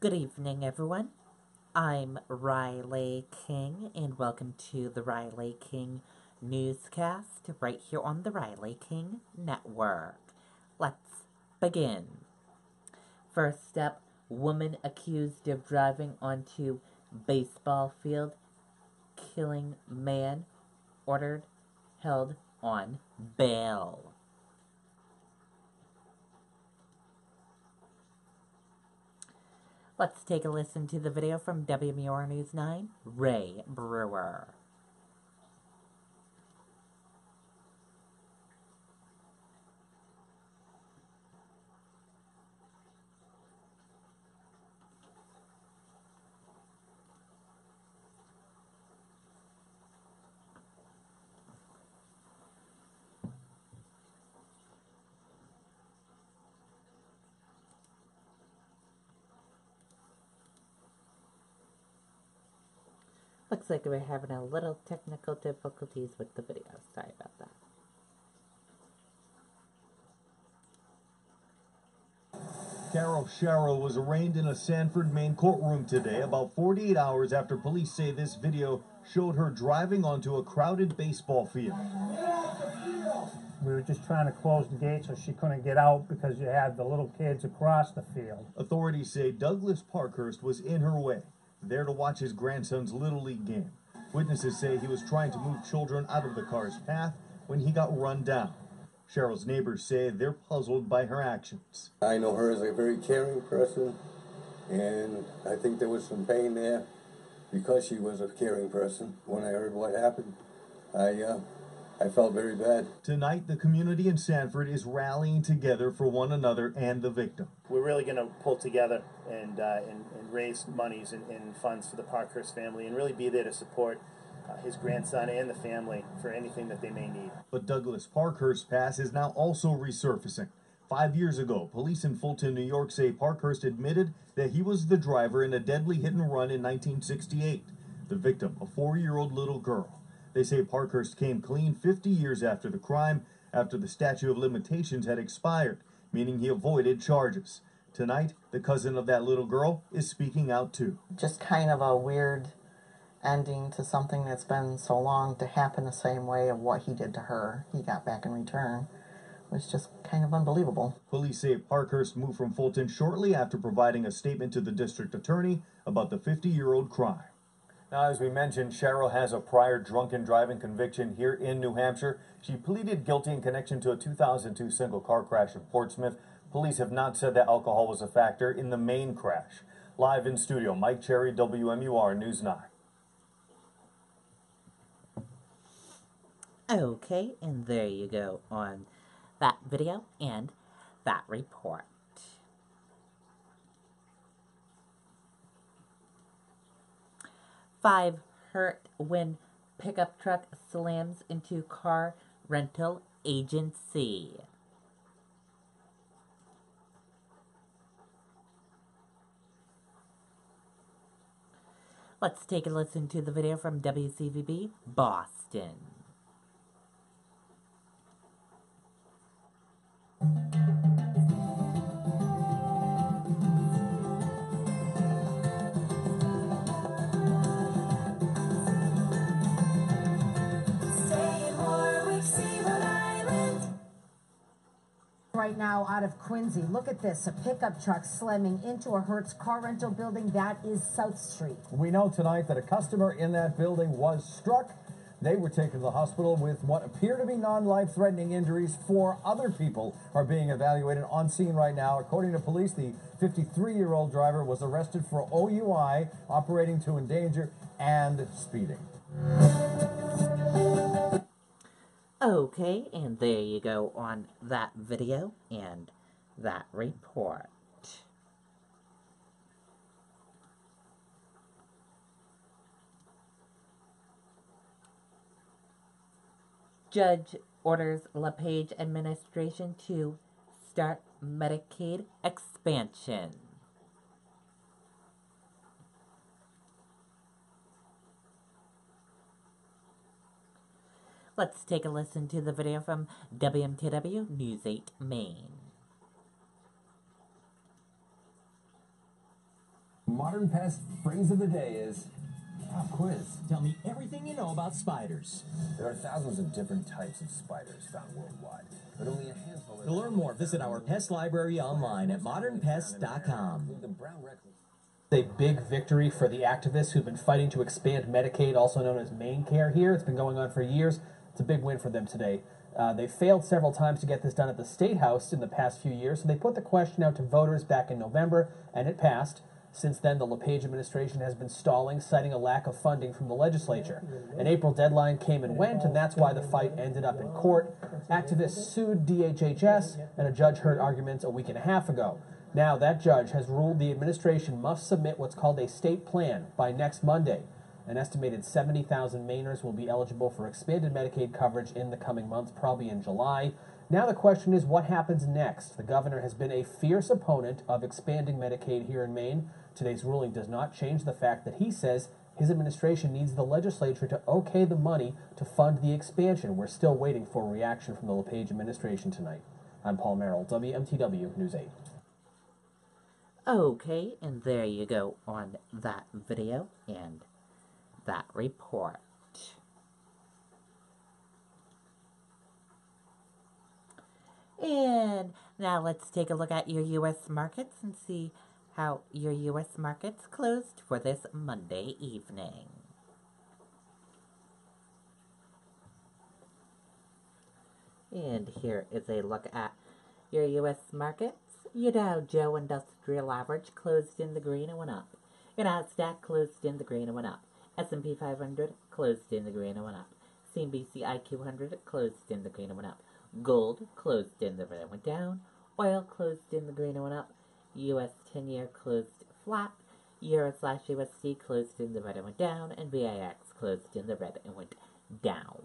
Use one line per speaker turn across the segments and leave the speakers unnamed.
Good evening, everyone. I'm Riley King, and welcome to the Riley King Newscast right here on the Riley King Network. Let's begin. First up, woman accused of driving onto baseball field, killing man, ordered, held on bail. Let's take a listen to the video from WMUR News 9, Ray Brewer. Looks like we're having a little technical difficulties with the video. Sorry about that.
Carol Sharrow was arraigned in a Sanford, Maine courtroom today, about 48 hours after police say this video showed her driving onto a crowded baseball field.
We were just trying to close the gate so she couldn't get out because you had the little kids across the field.
Authorities say Douglas Parkhurst was in her way, there to watch his grandson's Little League game. Witnesses say he was trying to move children out of the car's path when he got run down. Cheryl's neighbors say they're puzzled by her actions.
I know her as a very caring person, and I think there was some pain there because she was a caring person. When I heard what happened, I felt very bad.
Tonight, the community in Sanford is rallying together for one another and the victim.
We're really going to pull together and raise monies and funds for the Parkhurst family and really be there to support his grandson and the family for anything that they may need.
But Douglas Parkhurst's past is now also resurfacing. 5 years ago, police in Fulton, New York say Parkhurst admitted that he was the driver in a deadly hit and run in 1968. The victim, a 4-year-old little girl. They say Parkhurst came clean 50 years after the crime, after the statute of limitations had expired, meaning he avoided charges. Tonight, the cousin of that little girl is speaking out too.
Just kind of a weird ending to something that's been so long to happen the same way of what he did to her. He got back in return. It was just kind of unbelievable.
Police say Parkhurst moved from Fulton shortly after providing a statement to the district attorney about the 50-year-old crime.
Now, as we mentioned, Cheryl has a prior drunken driving conviction here in New Hampshire. She pleaded guilty in connection to a 2002 single car crash in Portsmouth. Police have not said that alcohol was a factor in the main crash. Live in studio, Mike Cherry, WMUR News 9.
Okay, and there you go on that video and that report. Five hurt when pickup truck slams into car rental agency. Let's take a listen to the video from WCVB Boston.
Right now out of Quincy. Look at this, a pickup truck slamming into a Hertz car rental building. That is South Street.
We know tonight that a customer in that building was struck. They were taken to the hospital with what appear to be non-life-threatening injuries. 4 other people are being evaluated on scene right now. According to police, the 53-year-old driver was arrested for OUI, operating to endanger, and speeding.
Okay, and there you go on that video and that report. Judge orders LePage administration to start Medicaid expansion. Let's take a listen to the video from WMTW News 8 Maine.
Modern Pest phrase of the day is pop quiz.
Tell me everything you know about spiders.
There are thousands of different types of spiders found worldwide, but only a handful.
To learn more, visit our pest library online at modernpest.com.
A big victory for the activists who've been fighting to expand Medicaid, also known as Main Care here. It's been going on for years. It's a big win for them today. They failed several times to get this done at the State House in the past few years, so they put the question out to voters back in November, and it passed. Since then, the LePage administration has been stalling, citing a lack of funding from the legislature. An April deadline came and went, and that's why the fight ended up in court. Activists sued DHHS, and a judge heard arguments a week and a half ago. Now, that judge has ruled the administration must submit what's called a state plan by next Monday. An estimated 70,000 Mainers will be eligible for expanded Medicaid coverage in the coming months, probably in July. Now the question is, what happens next? The governor has been a fierce opponent of expanding Medicaid here in Maine. Today's ruling does not change the fact that he says his administration needs the legislature to okay the money to fund the expansion. We're still waiting for a reaction from the LePage administration tonight. I'm Paul Merrill, WMTW News 8.
Okay, and there you go on that video and that report. And now let's take a look at your U.S. markets and see how your U.S. markets closed for this Monday evening. And here is a look at your U.S. markets. Your Dow Jones Industrial Average closed in the green and went up. Your Nasdaq closed in the green and went up. S&P 500 closed in the green and went up. CNBC IQ 100 closed in the green and went up. Gold closed in the red and went down. Oil closed in the green and went up. U.S. 10-year closed flat. Euro/USD closed in the red and went down. And VIX closed in the red and went down.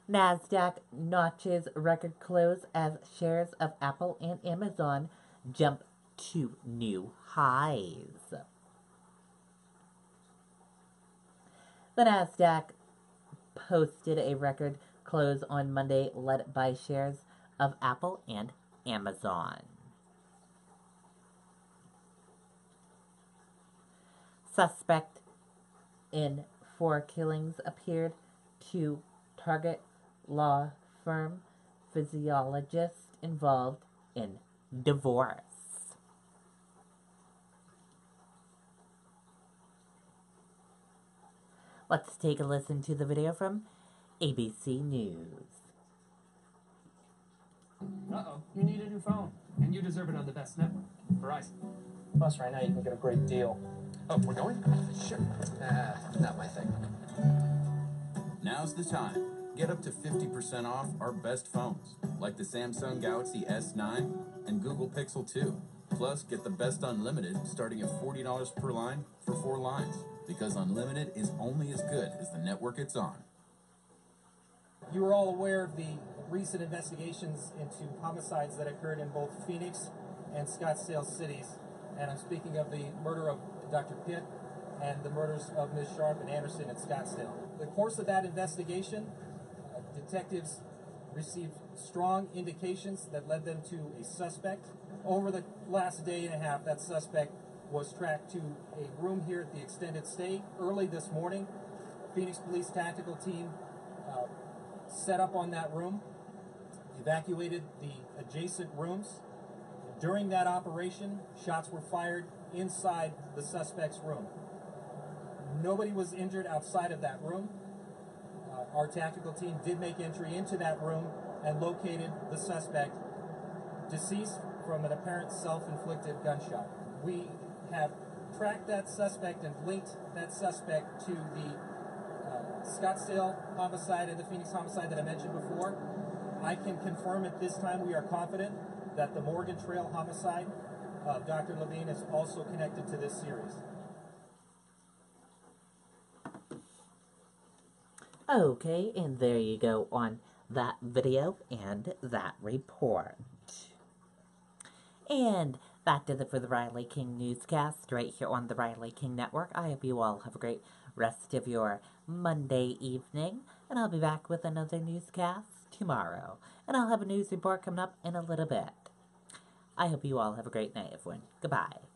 Nasdaq notches record close as shares of Apple and Amazon jump to new highs. The Nasdaq posted a record close on Monday, led by shares of Apple and Amazon. Suspect in 4 killings appeared to target law firm physiologist involved in divorce. Let's take a listen to the video from ABC News.
Uh-oh, you need a new phone, and you deserve it on the best network, Verizon.
Plus, right now you can get a great deal.
Oh, we're going?
Sure. Not my thing.
Now's the time. Get up to 50% off our best phones, like the Samsung Galaxy S9 and Google Pixel 2. Plus, get the best unlimited starting at $40 per line for 4 lines, because unlimited is only as good as the network it's on.
You are all aware of the recent investigations into homicides that occurred in both Phoenix and Scottsdale cities. And I'm speaking of the murder of Dr. Pitt and the murders of Ms. Sharp and Anderson in Scottsdale. In the course of that investigation, detectives received strong indications that led them to a suspect. Over the last day and a half, that suspect was tracked to a room here at the extended stay. Early this morning, Phoenix Police Tactical Team set up on that room, evacuated the adjacent rooms. During that operation, shots were fired inside the suspect's room. Nobody was injured outside of that room. Our tactical team did make entry into that room and located the suspect deceased from an apparent self-inflicted gunshot. We have tracked that suspect and linked that suspect to the Scottsdale homicide and the Phoenix homicide that I mentioned before. I can confirm at this time we are confident that the Morgan Trail homicide of Dr. Levine is also connected to this series.
Okay, and there you go on that video and that report. And That does it for the Riley King Newscast right here on the Riley King Network. I hope you all have a great rest of your Monday evening, and I'll be back with another newscast tomorrow. And I'll have a news report coming up in a little bit. I hope you all have a great night, everyone. Goodbye.